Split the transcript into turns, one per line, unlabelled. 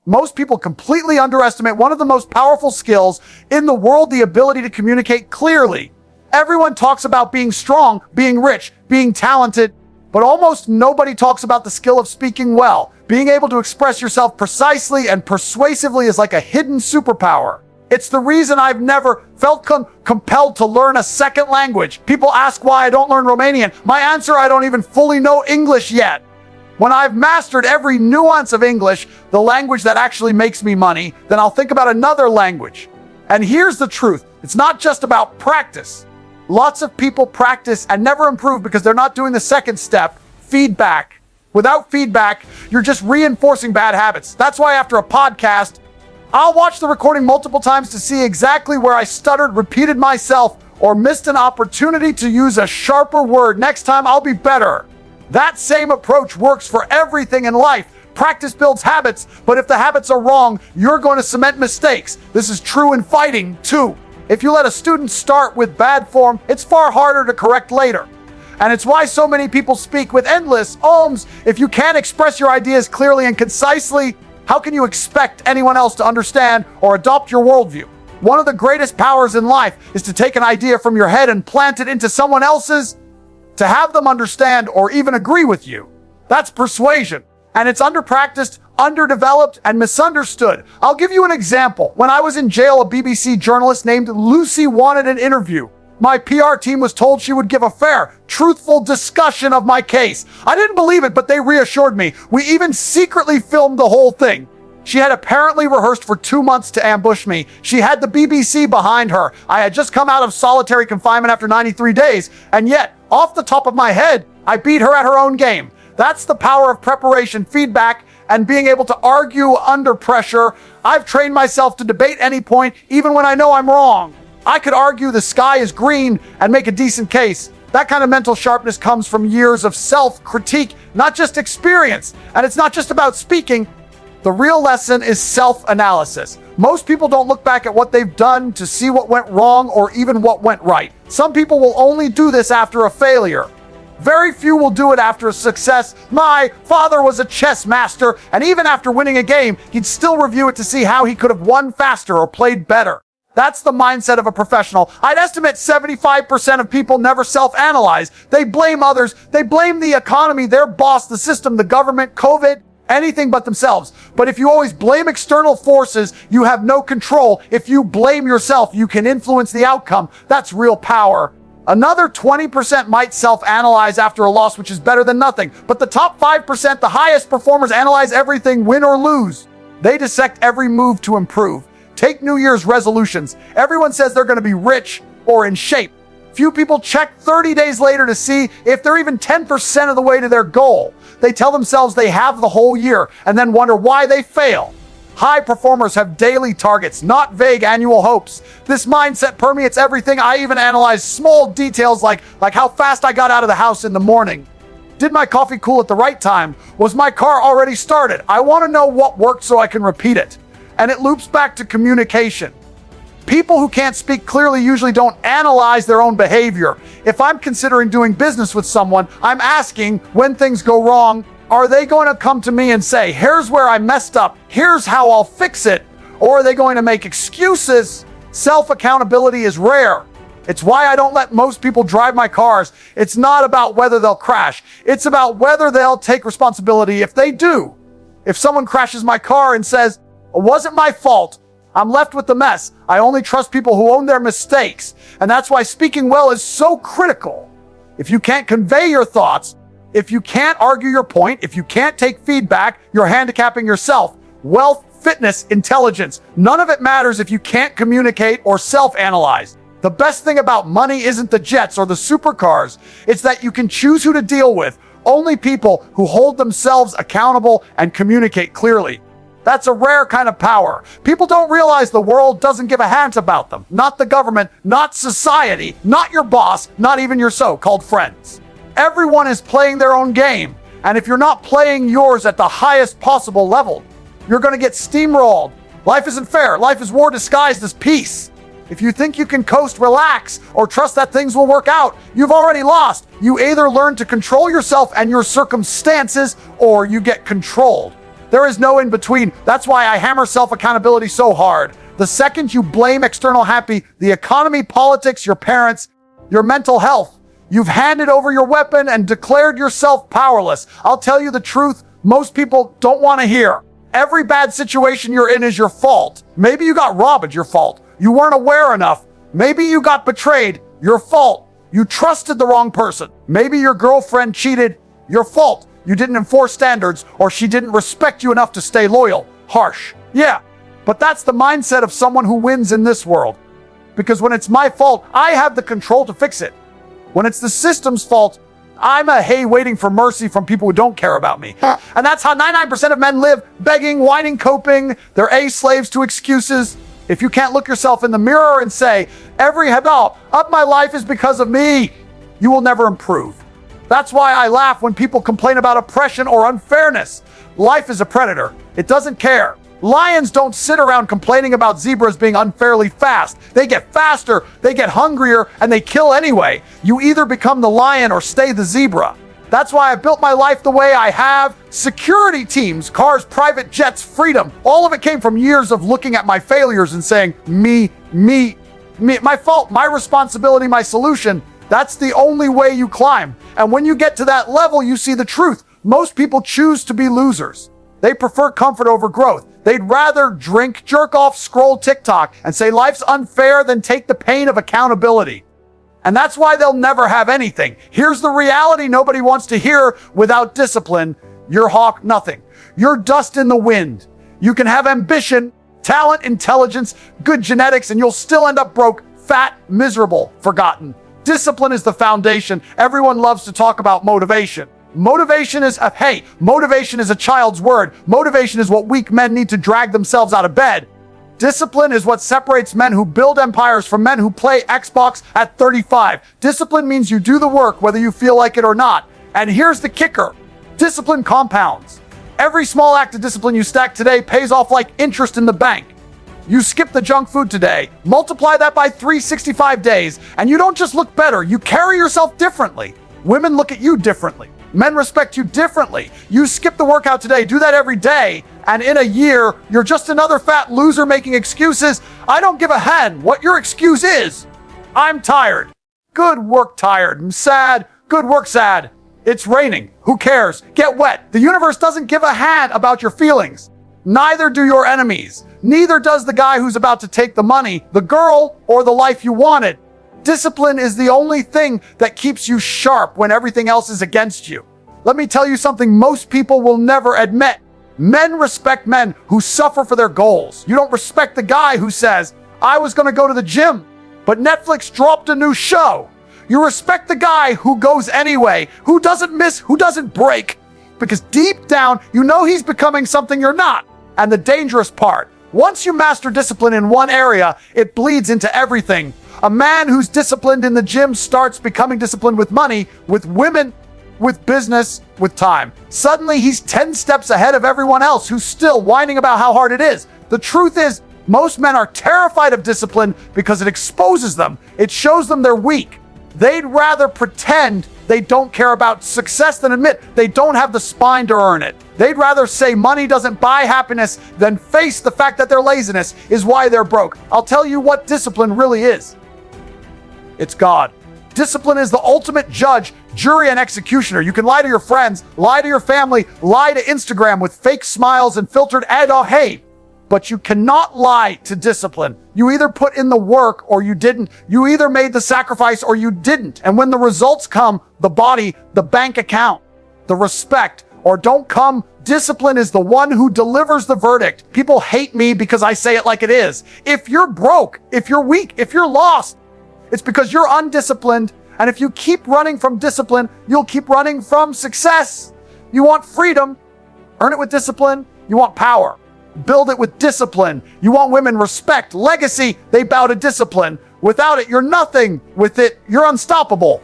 Most people completely underestimate one of the most powerful skills in the world, the ability to communicate clearly. Everyone talks about being strong, being rich, being talented, but almost nobody talks about the skill of speaking well. Being able to express yourself precisely and persuasively is like a hidden superpower. It's the reason I've never felt compelled to learn a second language. People ask why I don't learn Romanian. My answer, I don't even fully know English yet. When I've mastered every nuance of English, the language that actually makes me money, then I'll think about another language. And here's the truth. It's not just about practice. Lots of people practice and never improve because they're not doing the second step, feedback. Without feedback, you're just reinforcing bad habits. That's why after a podcast, I'll watch the recording multiple times to see exactly where I stuttered, repeated myself, or missed an opportunity to use a sharper word. Next time, I'll be better. That same approach works for everything in life. Practice builds habits, but if the habits are wrong, you're going to cement mistakes. This is true in fighting, too. If you let a student start with bad form, it's far harder to correct later. And it's why so many people speak with endless ohms. If you can't express your ideas clearly and concisely, how can you expect anyone else to understand or adopt your worldview? One of the greatest powers in life is to take an idea from your head and plant it into someone else's, to have them understand or even agree with you. That's persuasion. And it's underpracticed, underdeveloped, and misunderstood. I'll give you an example. When I was in jail, a BBC journalist named Lucy wanted an interview. My PR team was told she would give a fair, truthful discussion of my case. I didn't believe it, but they reassured me. We even secretly filmed the whole thing. She had apparently rehearsed for 2 months to ambush me. She had the BBC behind her. I had just come out of solitary confinement after 93 days, and yet, off the top of my head, I beat her at her own game. That's the power of preparation, feedback, and being able to argue under pressure. I've trained myself to debate any point, even when I know I'm wrong. I could argue the sky is green and make a decent case. That kind of mental sharpness comes from years of self-critique, not just experience. And it's not just about speaking. The real lesson is self-analysis. Most people don't look back at what they've done to see what went wrong or even what went right. Some people will only do this after a failure. Very few will do it after a success. My father was a chess master, and even after winning a game, he'd still review it to see how he could have won faster or played better. That's the mindset of a professional. I'd estimate 75% of people never self-analyze. They blame others. They blame the economy, their boss, the system, the government, COVID, anything but themselves. But if you always blame external forces, you have no control. If you blame yourself, you can influence the outcome. That's real power. Another 20% might self-analyze after a loss, which is better than nothing. But the top 5%, the highest performers, analyze everything, win or lose. They dissect every move to improve. Take New Year's resolutions. Everyone says they're going to be rich or in shape. Few people check 30 days later to see if they're even 10% of the way to their goal. They tell themselves they have the whole year and then wonder why they fail. High performers have daily targets, not vague annual hopes. This mindset permeates everything. I even analyze small details like how fast I got out of the house in the morning. Did my coffee cool at the right time? Was my car already started? I want to know what worked so I can repeat it. And it loops back to communication. People who can't speak clearly usually don't analyze their own behavior. If I'm considering doing business with someone, I'm asking, when things go wrong, are they going to come to me and say, here's where I messed up, here's how I'll fix it? Or are they going to make excuses? Self-accountability is rare. It's why I don't let most people drive my cars. It's not about whether they'll crash. It's about whether they'll take responsibility if they do. If someone crashes my car and says, it wasn't my fault, I'm left with the mess. I only trust people who own their mistakes. And that's why speaking well is so critical. If you can't convey your thoughts, if you can't argue your point, if you can't take feedback, you're handicapping yourself. Wealth, fitness, intelligence, none of it matters if you can't communicate or self-analyze. The best thing about money isn't the jets or the supercars. It's that you can choose who to deal with. Only people who hold themselves accountable and communicate clearly. That's a rare kind of power. People don't realize the world doesn't give a hint about them. Not the government, not society, not your boss, not even your so-called friends. Everyone is playing their own game. And if you're not playing yours at the highest possible level, you're going to get steamrolled. Life isn't fair. Life is war disguised as peace. If you think you can coast, relax, or trust that things will work out, you've already lost. You either learn to control yourself and your circumstances, or you get controlled. There is no in between. That's why I hammer self-accountability so hard. The second you blame external happy, the economy, politics, your parents, your mental health, you've handed over your weapon and declared yourself powerless. I'll tell you the truth, most people don't want to hear. Every bad situation you're in is your fault. Maybe you got robbed, your fault. You weren't aware enough. Maybe you got betrayed, your fault. You trusted the wrong person. Maybe your girlfriend cheated, your fault. You didn't enforce standards, or she didn't respect you enough to stay loyal. Harsh. Yeah, but that's the mindset of someone who wins in this world. Because when it's my fault, I have the control to fix it. When it's the system's fault, I'm a hay waiting for mercy from people who don't care about me. And that's how 99% of men live, begging, whining, coping. They're slaves to excuses. If you can't look yourself in the mirror and say, every hell of my life is because of me, you will never improve. That's why I laugh when people complain about oppression or unfairness. Life is a predator. It doesn't care. Lions don't sit around complaining about zebras being unfairly fast. They get faster, they get hungrier, and they kill anyway. You either become the lion or stay the zebra. That's why I built my life the way I have. Security teams, cars, private jets, freedom. All of it came from years of looking at my failures and saying, me, my fault, my responsibility, my solution. That's the only way you climb. And when you get to that level, you see the truth. Most people choose to be losers. They prefer comfort over growth. They'd rather drink, jerk off, scroll TikTok, and say life's unfair than take the pain of accountability. And that's why they'll never have anything. Here's the reality nobody wants to hear. Without discipline, you're hawk nothing. You're dust in the wind. You can have ambition, talent, intelligence, good genetics, and you'll still end up broke, fat, miserable, forgotten. Discipline is the foundation. Everyone loves to talk about motivation. Motivation is a child's word. Motivation is what weak men need to drag themselves out of bed. Discipline is what separates men who build empires from men who play Xbox at 35. Discipline means you do the work whether you feel like it or not. And here's the kicker. Discipline compounds. Every small act of discipline you stack today pays off like interest in the bank. You skip the junk food today, multiply that by 365 days, and you don't just look better, you carry yourself differently. Women look at you differently. Men respect you differently. You skip the workout today, do that every day, and in a year, you're just another fat loser making excuses. I don't give a hen what your excuse is. I'm tired. Good work, tired. I'm sad. Good work, sad. It's raining. Who cares? Get wet. The universe doesn't give a hen about your feelings. Neither do your enemies. Neither does the guy who's about to take the money, the girl, or the life you wanted. Discipline is the only thing that keeps you sharp when everything else is against you. Let me tell you something most people will never admit. Men respect men who suffer for their goals. You don't respect the guy who says, I was going to go to the gym, but Netflix dropped a new show. You respect the guy who goes anyway, who doesn't miss, who doesn't break. Because deep down, you know he's becoming something you're not. And the dangerous part, once you master discipline in one area, it bleeds into everything. A man who's disciplined in the gym starts becoming disciplined with money, with women, with business, with time. Suddenly, he's 10 steps ahead of everyone else who's still whining about how hard it is. The truth is, most men are terrified of discipline because it exposes them. It shows them they're weak. They'd rather pretend they don't care about success than admit they don't have the spine to earn it. They'd rather say money doesn't buy happiness than face the fact that their laziness is why they're broke. I'll tell you what discipline really is. It's God. Discipline is the ultimate judge, jury, and executioner. You can lie to your friends, lie to your family, lie to Instagram with fake smiles and filtered hate, but you cannot lie to discipline. You either put in the work or you didn't. You either made the sacrifice or you didn't. And when the results come, the body, the bank account, the respect, or don't come, discipline is the one who delivers the verdict. People hate me because I say it like it is. If you're broke, if you're weak, if you're lost, it's because you're undisciplined. And if you keep running from discipline, you'll keep running from success. You want freedom, earn it with discipline. You want power, build it with discipline. You want women, respect, legacy, they bow to discipline. Without it, you're nothing. With it, you're unstoppable.